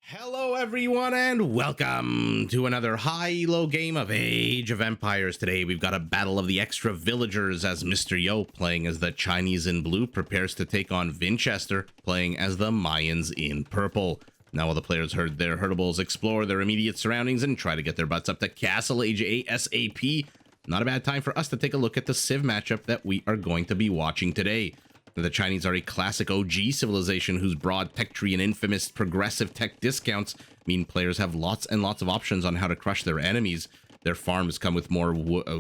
Hello everyone and welcome to another high-low game of Age of Empires. Today we've got a battle of the extra villagers as Mr. Yo, playing as the Chinese in blue, prepares to take on Vinchester, playing as the Mayans in purple. Now while the players herd their herdables, explore their immediate surroundings, and try to get their butts up to Castle Age ASAP, not a bad time for us to take a look at the Civ matchup that we are going to be watching today. The Chinese are a classic OG civilization whose broad tech tree and infamous progressive tech discounts mean players have lots and lots of options on how to crush their enemies. Their farms come with more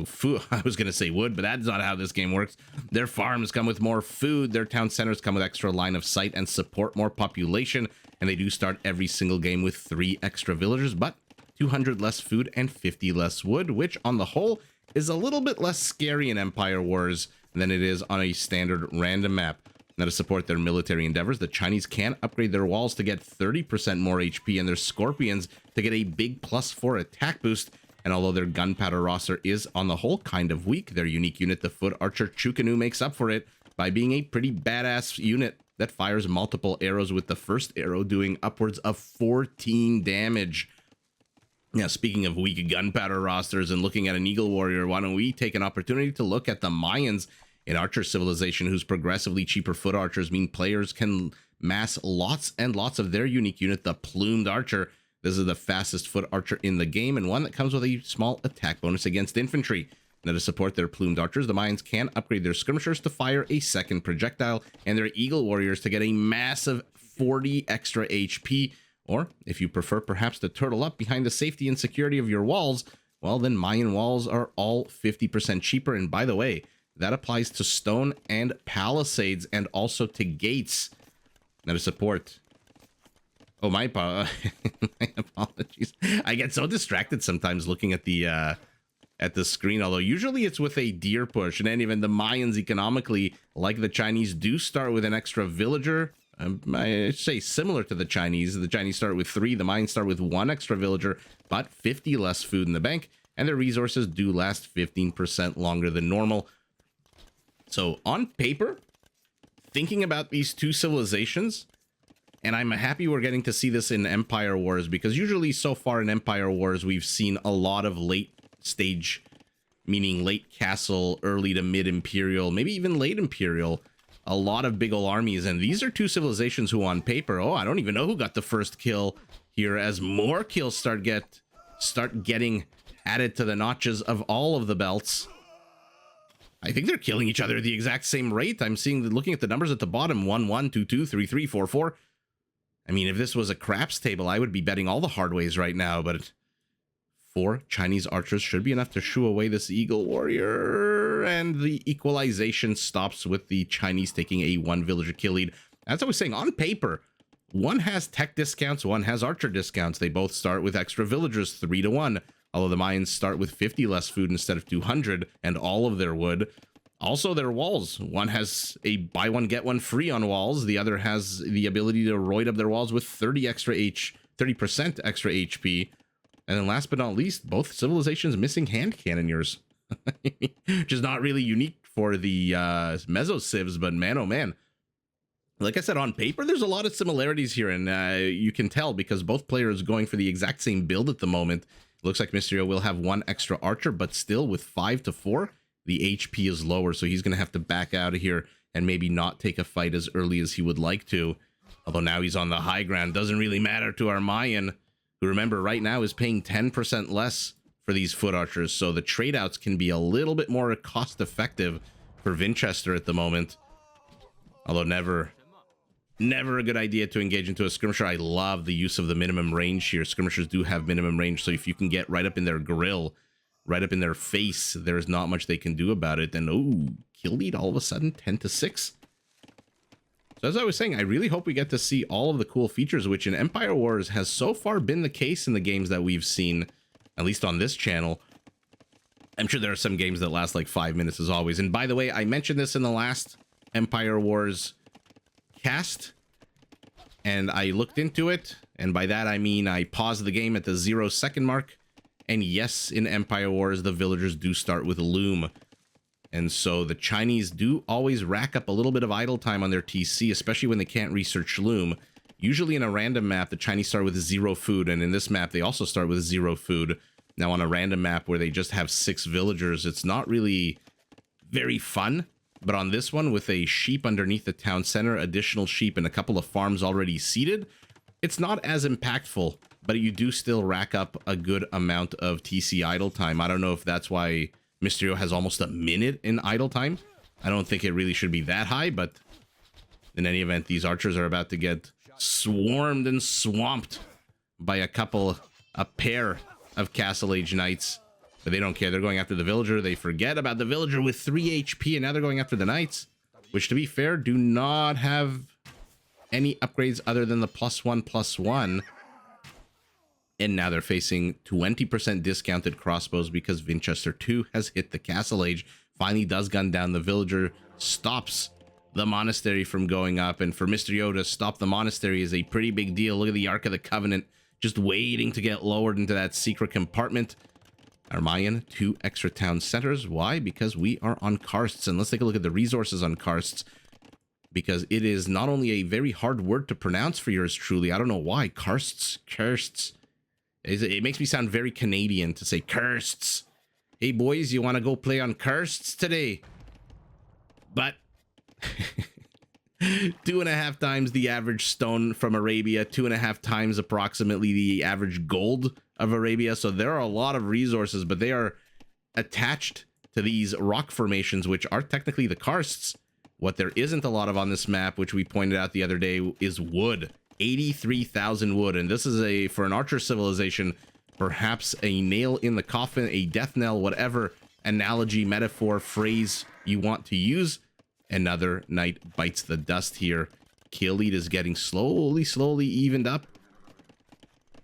food. I was going to say wood, but that's not how this game works. Their farms come with more food. Their town centers come with extra line of sight and support more population. And they do start every single game with 3 extra villagers, but 200 less food and 50 less wood, which on the whole is a little bit less scary in Empire Wars than it is on a standard random map. Now, to support their military endeavors, the Chinese can upgrade their walls to get 30% more HP and their scorpions to get a big +4 attack boost. And although their gunpowder roster is on the whole kind of weak, their unique unit, the Foot Archer Chukanu, makes up for it by being a pretty badass unit that fires multiple arrows, with the first arrow doing upwards of 14 damage. Now, speaking of weak gunpowder rosters and looking at an Eagle Warrior, why don't we take an opportunity to look at the Mayans, an archer civilization whose progressively cheaper foot archers mean players can mass lots and lots of their unique unit, the Plumed Archer. This is the fastest foot archer in the game, and one that comes with a small attack bonus against infantry. Now, to support their Plumed Archers, the Mayans can upgrade their skirmishers to fire a second projectile, and their Eagle Warriors to get a massive 40 extra HP. Or, if you prefer perhaps to turtle up behind the safety and security of your walls, well, then Mayan walls are all 50% cheaper. And by the way, that applies to stone and palisades and also to gates. Now, to support... Oh, my apologies. I get so distracted sometimes looking at the screen, although usually it's with a deer push. And then even the Mayans economically, like the Chinese, do start with an extra villager. I say similar to the Chinese. The Chinese start with 3, the Mayans start with 1 extra villager, but 50 less food in the bank, and their resources do last 15% longer than normal. So on paper, thinking about these two civilizations, and I'm happy we're getting to see this in Empire Wars, because usually so far in Empire Wars, we've seen a lot of late stage, meaning late castle, early to mid Imperial, maybe even late Imperial, a lot of big ol' armies. And these are two civilizations who on paper, oh, I don't even know who got the first kill here, as more kills start getting added to the notches of all of the belts. I think they're killing each other at the exact same rate. I'm seeing, looking at the numbers at the bottom, 1 1 2 2 3 3 4 4. I mean, if this was a craps table, I would be betting all the hard ways right now, but 4 Chinese archers should be enough to shoo away this Eagle Warrior, and the equalization stops with the Chinese taking a 1 villager kill lead. As I was saying, on paper, one has tech discounts, one has archer discounts. They both start with extra villagers 3 to 1, although the Mayans start with 50 less food instead of 200, and all of their wood. Also, their walls. One has a buy one, get one free on walls. The other has the ability to roid up their walls with 30% extra HP. And then last but not least, both civilizations missing hand cannoniers. Which is not really unique for the Meso civs, but man, oh man. Like I said, on paper, there's a lot of similarities here, and you can tell because both players are going for the exact same build at the moment. It looks like Mysterio will have 1 extra archer, but still with 5 to 4, the HP is lower, so he's going to have to back out of here and maybe not take a fight as early as he would like to. Although now he's on the high ground, doesn't really matter to our Mayan, who, remember, right now is paying 10% less for these foot archers, so the trade outs can be a little bit more cost effective for Vinchester at the moment. Although never a good idea to engage into a skirmisher. I love the use of the minimum range here. Skirmishers do have minimum range, so if you can get right up in their grill, right up in their face, there's not much they can do about it. And oh, kill lead all of a sudden 10 to 6. So as I was saying, I really hope we get to see all of the cool features, which in Empire Wars has so far been the case in the games that we've seen, at least on this channel. I'm sure there are some games that last like 5 minutes as always. And by the way, I mentioned this in the last Empire Wars cast, and I looked into it, and by that I mean I paused the game at the 0-second mark. And yes, in Empire Wars, the villagers do start with loom. And so the Chinese do always rack up a little bit of idle time on their TC, especially when they can't research loom. Usually in a random map, the Chinese start with 0 food, and in this map, they also start with 0 food. Now, on a random map where they just have 6 villagers, it's not really very fun. But on this one, with a sheep underneath the town center, additional sheep, and a couple of farms already seeded, it's not as impactful, but you do still rack up a good amount of TC idle time. I don't know if that's why Mysterio has almost a minute in idle time. I don't think it really should be that high, but in any event, these archers are about to get swarmed and swamped by a pair of Castle Age Knights. But they don't care. They're going after the villager. They forget about the villager with 3 HP, and now they're going after the knights, which, to be fair, do not have any upgrades other than the +1/+1. And now they're facing 20% discounted crossbows because Vinchester 2 has hit the Castle Age. Finally does gun down the villager, stops the monastery from going up. And for Mr. Yo to stop the monastery is a pretty big deal. Look at the Ark of the Covenant just waiting to get lowered into that secret compartment. Our Mayan, 2 extra town centers. Why? Because we are on Karsts. And let's take a look at the resources on Karsts, because it is not only a very hard word to pronounce for yours truly. I don't know why. Karsts. It makes me sound very Canadian to say Karsts. Hey boys, you want to go play on Karsts today? But 2.5 times the average stone from Arabia, 2.5 times approximately the average gold of Arabia. So there are a lot of resources, but they are attached to these rock formations, which are technically the karsts. What there isn't a lot of on this map, which we pointed out the other day, is wood. 83,000 wood. And this is for an archer civilization, perhaps a nail in the coffin, a death knell, whatever analogy, metaphor, phrase you want to use. Another knight bites the dust here. Kill lead is getting slowly evened up.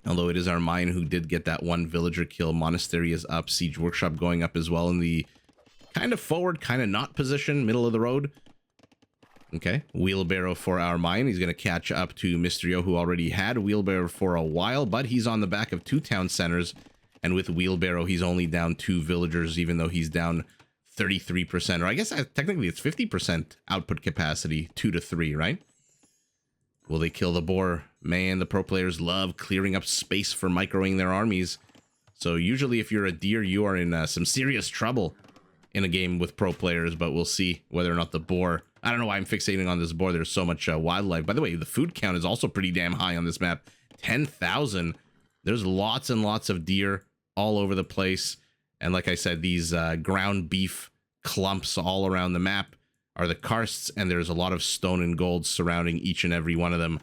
Although it is our Mayan who did get that 1 villager kill. Monastery is up. Siege Workshop going up as well in the kind of forward, kind of not position, middle of the road. Okay, wheelbarrow for our Mayan. He's going to catch up to Mysterio, who already had wheelbarrow for a while, but he's on the back of 2 town centers. And with wheelbarrow, he's only down 2 villagers, even though he's down 33%, or I guess technically it's 50% output capacity, 2 to 3, right? Will they kill the boar? Man, the pro players love clearing up space for microing their armies. So usually if you're a deer, you are in some serious trouble in a game with pro players, but we'll see whether or not the boar... I don't know why I'm fixating on this boar. There's so much wildlife. By the way, the food count is also pretty damn high on this map. 10,000. There's lots and lots of deer all over the place. And like I said, these ground beef clumps all around the map are the karsts, and there's a lot of stone and gold surrounding each and every one of them.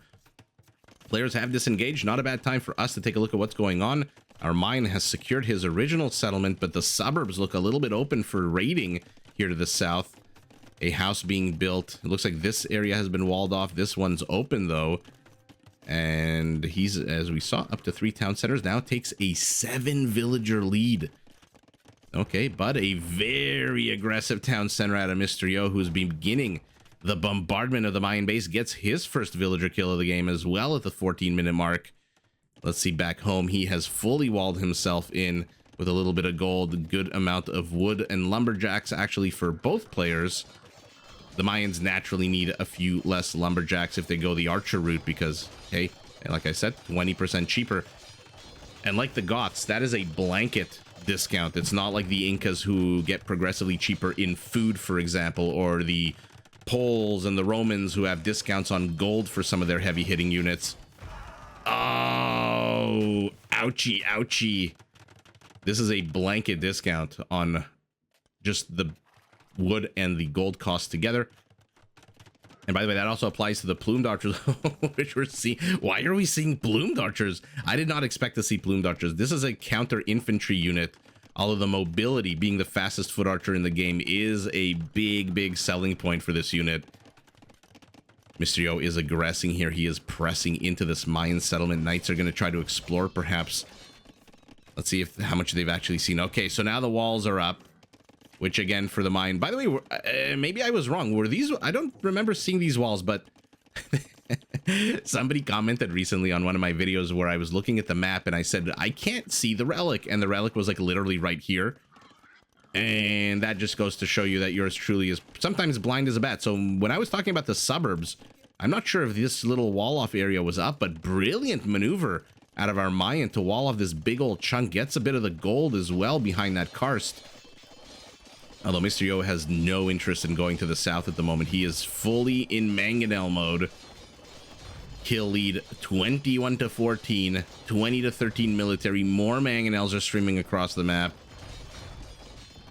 Players have disengaged. Not a bad time for us to take a look at what's going on. Our Mayan has secured his original settlement, but the suburbs look a little bit open for raiding here to the south. A house being built. It looks like this area has been walled off. This one's open, though. And he's, as we saw, up to 3 town centers. Now takes a 7 villager lead. Okay, but a very aggressive town center out of Mysterio, who's beginning the bombardment of the Mayan base, gets his first villager kill of the game as well at the 14-minute mark. Let's see, back home, he has fully walled himself in with a little bit of gold, a good amount of wood and lumberjacks, actually, for both players. The Mayans naturally need a few less lumberjacks if they go the archer route because, hey, like I said, 20% cheaper. And like the Goths, that is a blanket discount. It's not like the Incas who get progressively cheaper in food, for example, or the Poles and the Romans who have discounts on gold for some of their heavy-hitting units. Oh, ouchie, ouchie. This is a blanket discount on just the wood and the gold costs together. And by the way, that also applies to the plumed archers, which we're seeing. Why are we seeing plumed archers? I did not expect to see plumed archers. This is a counter infantry unit, although the mobility, being the fastest foot archer in the game, is a big selling point for this unit. Mysterio is aggressing here. He is pressing into this Mayan settlement. Knights are going to try to explore, perhaps. Let's see how much they've actually seen. Okay, so now the walls are up. Which, again, for the Mayan... By the way, maybe I was wrong. Were these... I don't remember seeing these walls, but... Somebody commented recently on one of my videos where I was looking at the map and I said, I can't see the relic. And the relic was, like, literally right here. And that just goes to show you that yours truly is sometimes blind as a bat. So when I was talking about the suburbs, I'm not sure if this little wall-off area was up, but brilliant maneuver out of our Mayan to wall off this big old chunk. Gets a bit of the gold as well behind that Karst. Although Mr. Yo has no interest in going to the south at the moment. He is fully in mangonel mode. Kill lead 21 to 14, 20 to 13 military. More mangonels are streaming across the map.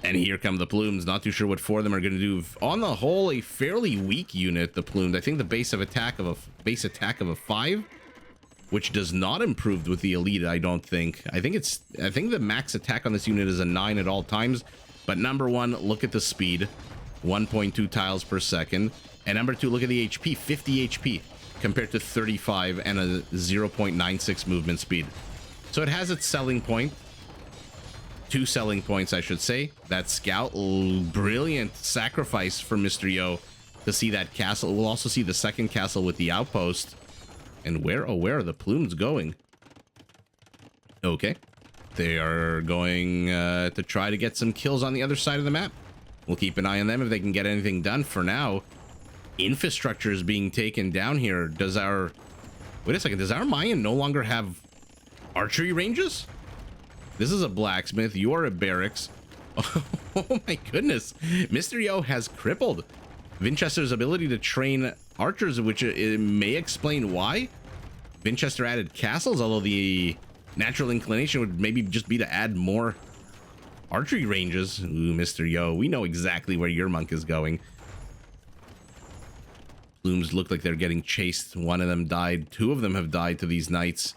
And here come the plumes. Not too sure what four of them are going to do. On the whole, a fairly weak unit, the plumes. I think the base attack of a 5, which does not improve with the elite, I don't think. I think the max attack on this unit is a 9 at all times. But number one, look at the speed. 1.2 tiles per second. And number two, look at the HP. 50 HP compared to 35 and a 0.96 movement speed. So it has its selling point. 2 selling points, I should say. That scout, brilliant sacrifice for Mr. Yo to see that castle. We'll also see the second castle with the outpost. And where are the plumes going? Okay. They are going to try to get some kills on the other side of the map. We'll keep an eye on them if they can get anything done. For now, infrastructure is being taken down here. Wait a second, does our Mayan no longer have archery ranges? This is a blacksmith. You are a barracks. Oh my goodness. Mr. Yo has crippled Vinchester's ability to train archers, which it may explain why Vinchester added castles, although the natural inclination would maybe just be to add more archery ranges. Ooh, Mr. Yo, we know exactly where your monk is going. Plumes look like they're getting chased. One of them died. 2 of them have died to these knights.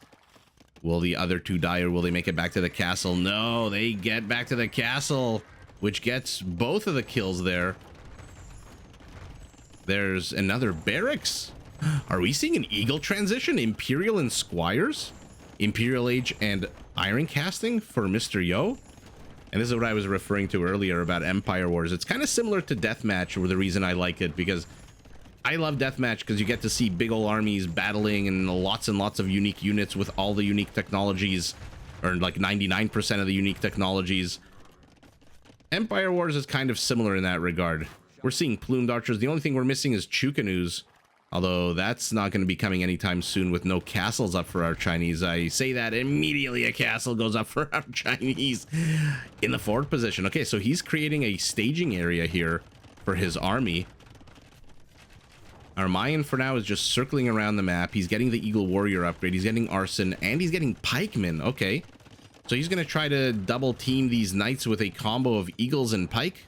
Will the other 2 die, or will they make it back to the castle? No, they get back to the castle, which gets both of the kills there. There's another barracks. Are we seeing an eagle transition? Imperial and squires? Imperial Age and iron casting for Mr. Yo? And this is what I was referring to earlier about Empire Wars. It's kind of similar to Deathmatch, or the reason I like it, because I love Deathmatch because you get to see big ol' armies battling and lots of unique units with all the unique technologies, or like 99% of the unique technologies. Empire Wars is kind of similar in that regard. We're seeing plumed archers. The only thing we're missing is Chukanus, although that's not going to be coming anytime soon with no castles up for our Chinese. I say that immediately a castle goes up for our Chinese in the forward position. Okay, so he's creating a staging area here for his army. Our Mayan for now is just circling around the map. He's getting the Eagle Warrior upgrade. He's getting Arson, and he's getting Pikemen. Okay. So he's going to try to double team these knights with a combo of Eagles and Pike.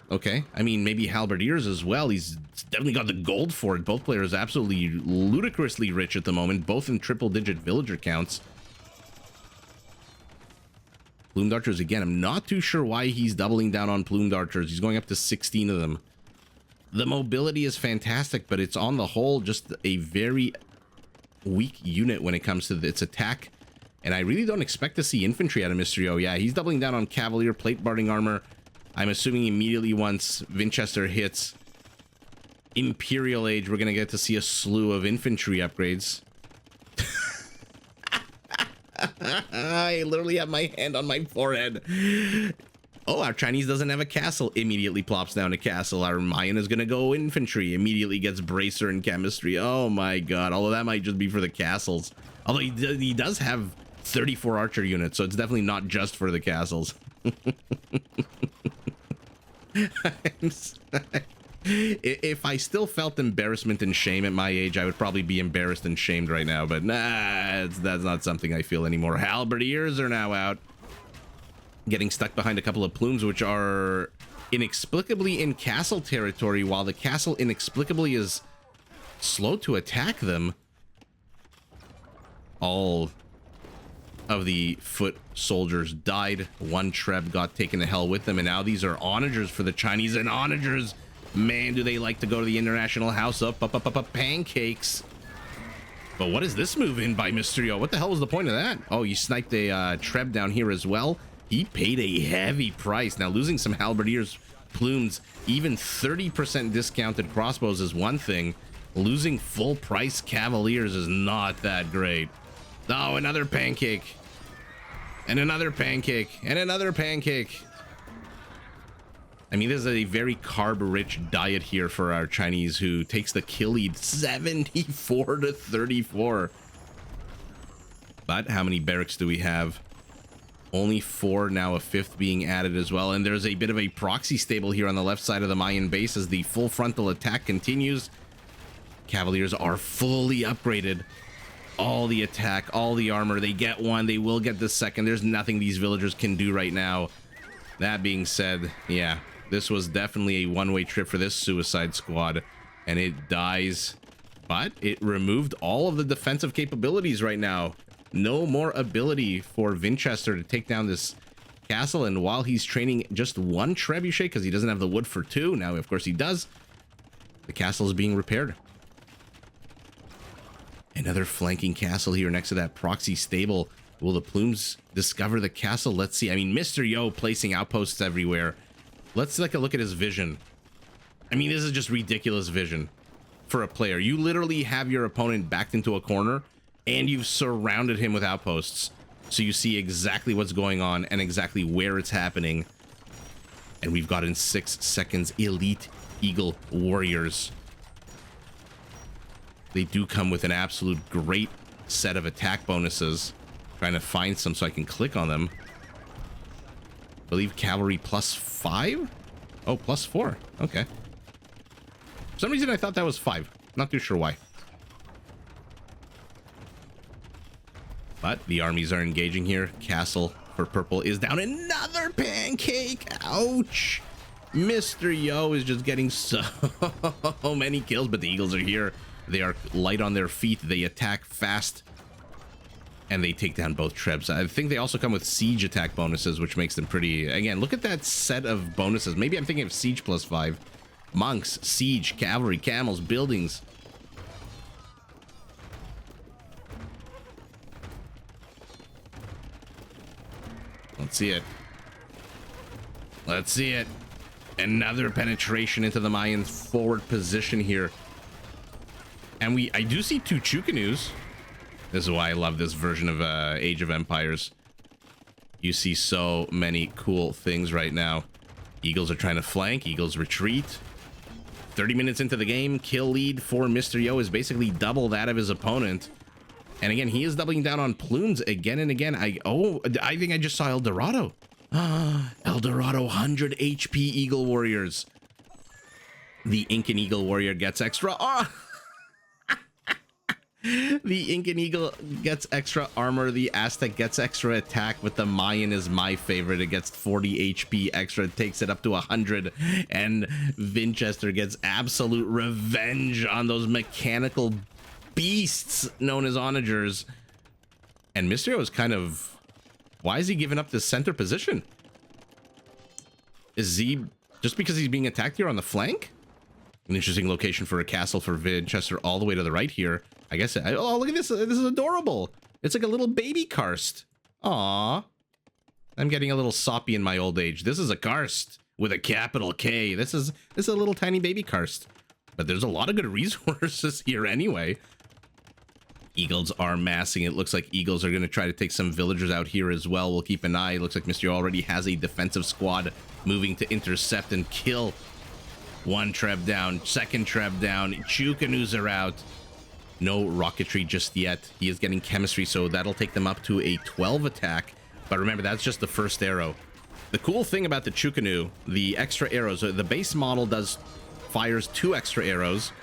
Okay. I mean, maybe Halberdiers as well. He's definitely got the gold for it. Both players absolutely ludicrously rich at the moment, both in triple-digit villager counts. Plumed Archers again. I'm not too sure why he's doubling down on Plumed Archers. He's going up to 16 of them. The mobility is fantastic, but it's on the whole just a very weak unit when it comes to its attack. And I really don't expect to see infantry out of Mr. Yo. Yeah, he's doubling down on Cavalier, plate barding armor. I'm assuming immediately once Vinchester hits Imperial Age, we're going to get to see a slew of infantry upgrades. I literally have my hand on my forehead. Oh, our Chinese doesn't have a castle. Immediately plops down a castle. Our Mayan is going to go infantry. Immediately gets bracer and chemistry. Oh my god. Although that might just be for the castles. Although he does have 34 archer units, so it's definitely not just for the castles. If I still felt embarrassment and shame at my age, I would probably be embarrassed and shamed right now. But nah, that's not something I feel anymore. Halberdiers are now out, getting stuck behind a couple of plumes, which are inexplicably in castle territory, while the castle inexplicably is slow to attack them. All of the foot soldiers died. 1 Treb got taken to hell with them, and now these are onagers for the Chinese. And onagers, man, do they like to go to the international house up pancakes. But what is this move in by Mr. Yo? What the hell was the point of that? Oh, you sniped a Treb down here as well. He paid a heavy price. Now, losing some Halberdiers, plumes, even 30% discounted crossbows is one thing. Losing full price Cavaliers is not that great. Oh, another pancake. And another pancake. And another pancake. I mean, this is a very carb-rich diet here for our Chinese, who takes the kill lead 74 to 34. But how many barracks do we have? Only 4, now a 5th being added as well. And there's a bit of a proxy stable here on the left side of the Mayan base as the full frontal attack continues. Cavaliers are fully upgraded. All the attack, all the armor. They get one, they will get the second. There's nothing these villagers can do right now. That being said, yeah, this was definitely a one-way trip for this suicide squad. And it dies. But it removed all of the defensive capabilities right now. No more ability for Vinchester to take down this castle. And while he's training just 1 trebuchet, because he doesn't have the wood for 2, now of course he does, the castle is being repaired. Another flanking castle here next to that proxy stable. Will the Plumes discover the castle? Let's see. I mean, Mr. Yo placing outposts everywhere. Let's take a look at his vision. I mean, this is just ridiculous vision for a player. You literally have your opponent backed into a corner and you've surrounded him with outposts. So you see exactly what's going on and exactly where it's happening. And we've got in 6 seconds elite Eagle warriors. They do come with an absolute great set of attack bonuses. Trying to find some so I can click on them. I believe cavalry +5? Oh, +4. Okay. For some reason I thought that was 5. Not too sure why. But the armies are engaging here. Castle for purple is down. Another pancake. Ouch. Mr. Yo is just getting so many kills, but the Eagles are here. They are light on their feet. They attack fast. And they take down both trebs. I think they also come with siege attack bonuses, which makes them pretty... Again, look at that set of bonuses. Maybe I'm thinking of siege +5. Monks, siege, cavalry, camels, buildings. Let's see it. Let's see it. Another penetration into the Mayans' forward position here. And I do see 2 Chukanus. This is why I love this version of Age of Empires. You see so many cool things right now. Eagles are trying to flank. Eagles retreat. 30 minutes into the game, kill lead for Mr. Yo is basically double that of his opponent. And again, he is doubling down on plumes again and again. I think I just saw El Dorado. El Dorado, 100 HP Eagle Warriors. The Incan Eagle Warrior gets extra... The Incan Eagle gets extra armor. The Aztec gets extra attack, but the Mayan is my favorite. It gets 40 HP extra. It takes it up to 100. And Vinchester gets absolute revenge on those mechanical beasts known as onagers. And Mysterio is kind of... Why is he giving up this center position? Is he... Just because he's being attacked here on the flank? An interesting location for a castle for Vinchester all the way to the right here. I guess... Oh, look at this. This is adorable. It's like a little baby Karst. Aww. I'm getting a little soppy in my old age. This is a Karst with a capital K. This is a little tiny baby Karst. But there's a lot of good resources here anyway. Eagles are massing. It looks like Eagles are going to try to take some villagers out here as well. We'll keep an eye. It looks like Mr. already has a defensive squad moving to intercept and kill. 1 treb down. 2nd treb down. Chukanus are out. No rocketry just yet. He is getting chemistry, so that'll take them up to a 12 attack. But remember, that's just the first arrow. The cool thing about the Chukanu, the extra arrows, the base model fires 2 extra arrows,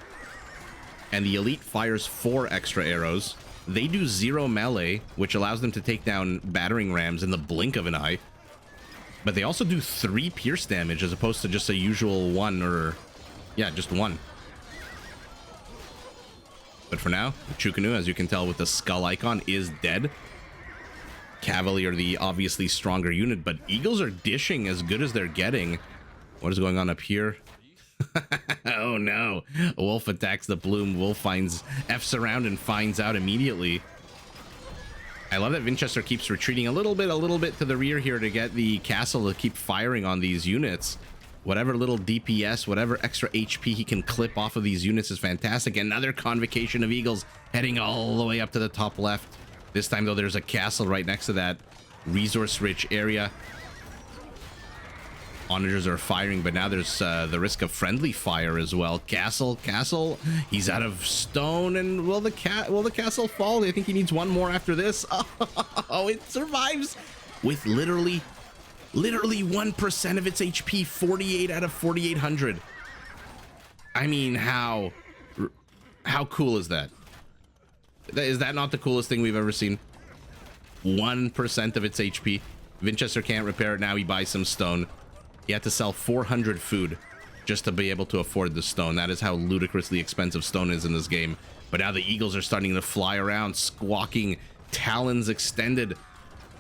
and the elite fires 4 extra arrows. They do 0 melee, which allows them to take down battering rams in the blink of an eye. But they also do 3 pierce damage as opposed to just a usual 1 or... Yeah, just 1. But for now, the Chukanu, as you can tell with the skull icon, is dead. Cavalry are the obviously stronger unit, but Eagles are dishing as good as they're getting. What is going on up here? Oh no. Wolf attacks the Bloom. Wolf F's around and finds out immediately. I love that Vinchester keeps retreating a little bit to the rear here to get the castle to keep firing on these units. Whatever little DPS, whatever extra HP he can clip off of these units is fantastic. Another convocation of Eagles heading all the way up to the top left. This time, though, there's a castle right next to that resource-rich area. Onagers are firing, but now there's the risk of friendly fire as well. Castle, he's out of stone, and will the castle fall? I think he needs one more after this. Oh, it survives with literally 1% of its HP, 48 out of 4,800. I mean, how cool is that? Is that not the coolest thing we've ever seen? 1% of its HP. Vinchester can't repair it now. He buys some stone. He had to sell 400 food just to be able to afford the stone. That is how ludicrously expensive stone is in this game. But now the eagles are starting to fly around, squawking, talons extended,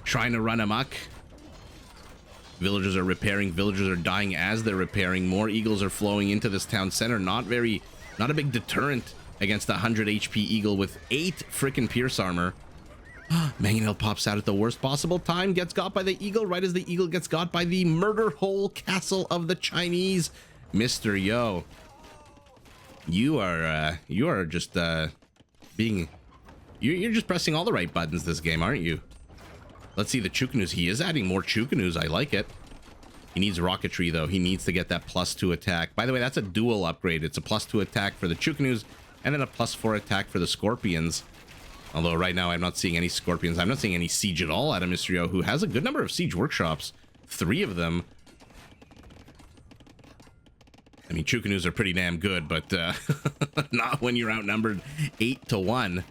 trying to run amok. Villagers are repairing. Villagers are dying as they're repairing. More eagles are flowing into this town center. Not a big deterrent against a 100 HP eagle with 8 freaking pierce armor. Mangonel pops out at the worst possible time, gets got by the eagle right as the eagle gets got by the murder hole castle of the Chinese. Mr. Yo, you are just you're just pressing all the right buttons this game, aren't you? Let's see the Chukanus. He is adding more Chukanus. I like it. He needs rocketry though. He needs to get that +2 attack. By the way, that's a dual upgrade. It's a +2 attack for the Chukanus and then a +4 attack for the Scorpions. Although right now I'm not seeing any Scorpions. I'm not seeing any Siege at all out of Mysterio, who has a good number of Siege workshops. 3 of them. I mean, Chukanus are pretty damn good, but not when you're outnumbered 8-1.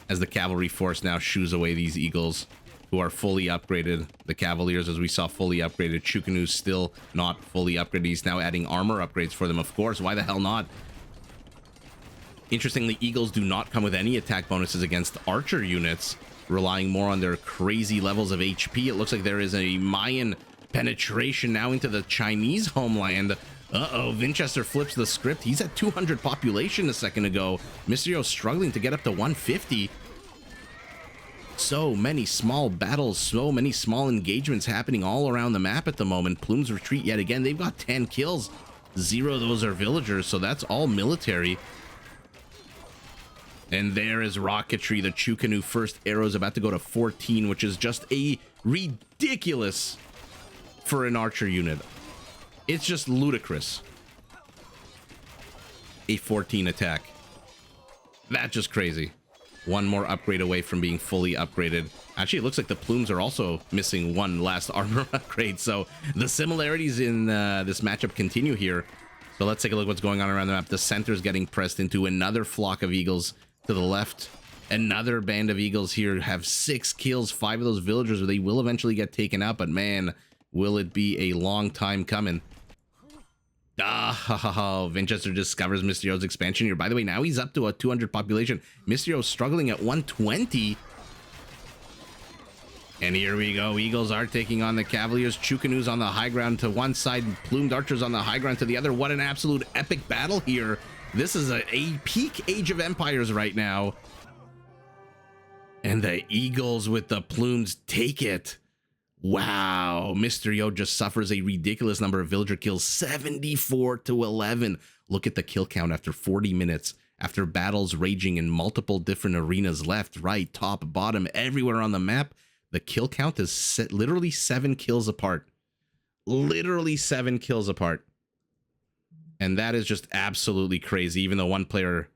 As the cavalry force now shoos away these eagles, who are fully upgraded. The Cavaliers, as we saw, fully upgraded. Chukanus still not fully upgraded. He's now adding armor upgrades for them, of course. Why the hell not? Interestingly, eagles do not come with any attack bonuses against archer units, relying more on their crazy levels of HP. It looks like there is a Mayan penetration now into the Chinese homeland. Uh-oh, Vinchester flips the script. He's at 200 population a second ago. Mysterio struggling to get up to 150. So many small battles, so many small engagements happening all around the map at the moment. Plumes retreat yet again. They've got 10 kills. 0 of those are villagers, so that's all military. And there is rocketry. The Chukanu first arrow is about to go to 14, which is just a ridiculous for an archer unit. It's just ludicrous. A 14 attack. That's just crazy. One more upgrade away from being fully upgraded. Actually, it looks like the plumes are also missing one last armor upgrade. So the similarities in this matchup continue here. So let's take a look what's going on around the map. The center's getting pressed into another flock of eagles. To the left, another band of eagles here have 6 kills. 5 of those villagers, they will eventually get taken out, but man, will it be a long time coming. Vinchester discovers Mysterio's expansion here. By the way, now he's up to a 200 population. Mysterio's struggling at 120. And here we go. Eagles are taking on the Cavaliers. Chukanus on the high ground to one side, plumed archers on the high ground to the other. What an absolute epic battle here. This is a peak Age of Empires right now. And the eagles with the plumes take it. Wow. Mysterio just suffers a ridiculous number of villager kills. 74-11. Look at the kill count after 40 minutes. After battles raging in multiple different arenas, left, right, top, bottom, everywhere on the map. The kill count is set literally 7 kills apart. Literally 7 kills apart. And that is just absolutely crazy. Even though one player,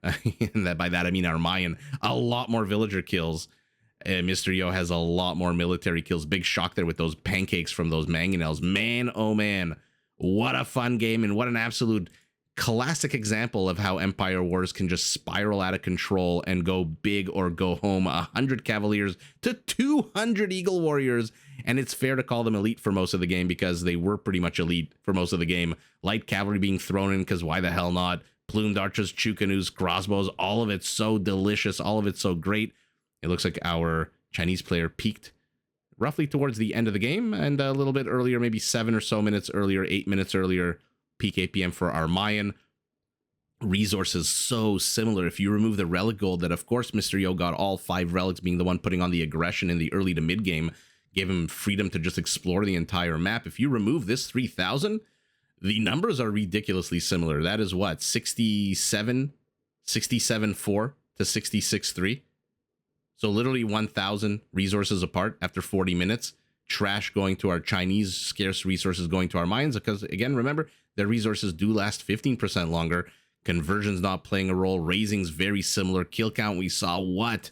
and by that I mean our Mayan, a lot more villager kills. Mysterio has a lot more military kills. Big shock there with those pancakes from those mangonels. Man, oh man, what a fun game, and what an absolute classic example of how Empire Wars can just spiral out of control and go big or go home. 100 Cavaliers to 200 Eagle Warriors. And it's fair to call them elite for most of the game because they were pretty much elite for most of the game. Light cavalry being thrown in because why the hell not? Plumed archers, Chukanus, crossbows, all of it so delicious. All of it so great. It looks like our Chinese player peaked roughly towards the end of the game and a little bit earlier, maybe 7 or so minutes earlier, 8 minutes earlier. Peak APM for our Mayan. Resources so similar. If you remove the relic gold that of course Mysterio got all 5 relics, being the one putting on the aggression in the early to mid game, gave him freedom to just explore the entire map. If you remove this 3,000, the numbers are ridiculously similar. That is what, 67.4 to 66.3. So literally 1,000 resources apart after 40 minutes. trash going to our Chinese, scarce resources going to our Mayans, because again, remember, their resources do last 15% longer. Conversion's not playing a role. Raising's very similar. Kill count, we saw what?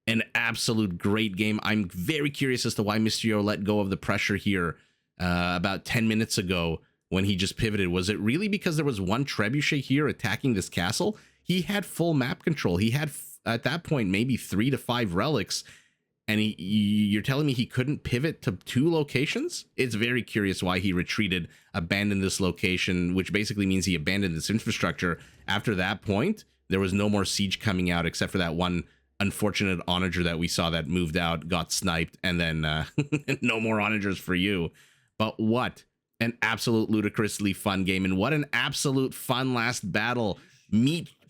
An absolute great game. I'm very curious as to why Mr. Yo let go of the pressure here about 10 minutes ago when he just pivoted. Was it really because there was one trebuchet here attacking this castle? He had full map control. He had, at that point, maybe 3 to 5 relics, and you're telling me he couldn't pivot to 2 locations? It's very curious why he retreated, abandoned this location, which basically means he abandoned this infrastructure. After that point, there was no more siege coming out except for that one unfortunate onager that we saw that moved out, got sniped, and then no more onagers for you. But what an absolute ludicrously fun game, and what an absolute fun last battle.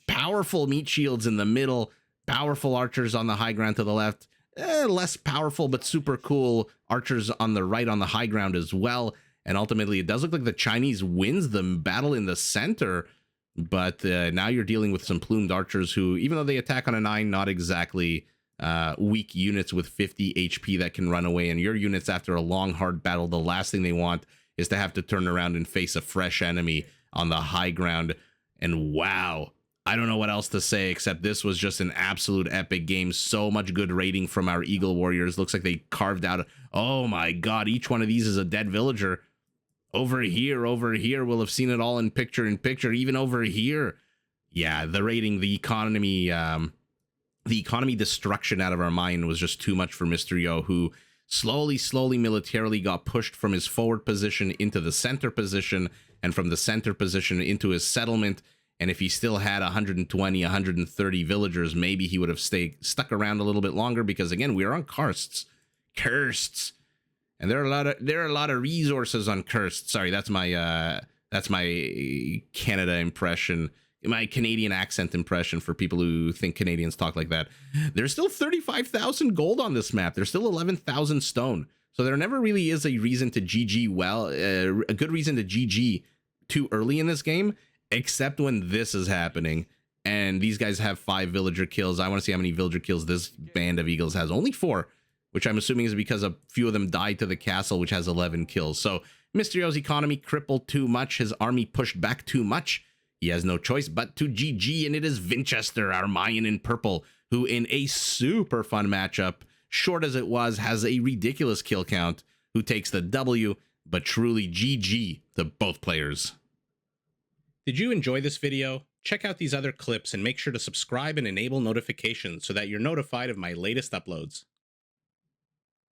Powerful meat shields in the middle, powerful archers on the high ground to the left, less powerful but super cool archers on the right on the high ground as well. And ultimately, it does look like the Chinese wins the battle in the center, but now you're dealing with some plumed archers who, even though they attack on a 9, not exactly weak units with 50 HP that can run away. And your units, after a long, hard battle, the last thing they want is to have to turn around and face a fresh enemy on the high ground. And wow, I don't know what else to say, except this was just an absolute epic game. So much good rating from our Eagle Warriors. Looks like they carved out, oh my god, each one of these is a dead villager. Over here, we'll have seen it all in picture, even over here. Yeah, the rating, the economy destruction out of our mine was just too much for Mr. Yo, who slowly militarily got pushed from his forward position into the center position, and from the center position into his settlement. And if he still had 120, 130 villagers, maybe he would have stuck around a little bit longer, because again, we are on Karsts. And there are a lot of resources on Karsts. Sorry, that's my Canada impression, my Canadian accent impression for people who think Canadians talk like that. There's still 35,000 gold on this map. There's still 11,000 stone. So there never really is a reason to GG a good reason to GG too early in this game, except when this is happening. And these guys have 5 villager kills. I want to see how many villager kills this band of Eagles has. Only 4, which I'm assuming is because a few of them died to the castle, which has 11 kills. So Mr. Yo's economy crippled too much. His army pushed back too much. He has no choice but to GG, and it is Vinchester, our Mayan in purple, who in a super fun matchup, short as it was, has a ridiculous kill count, who takes the W, but truly GG to both players. Did you enjoy this video? Check out these other clips and make sure to subscribe and enable notifications so that you're notified of my latest uploads.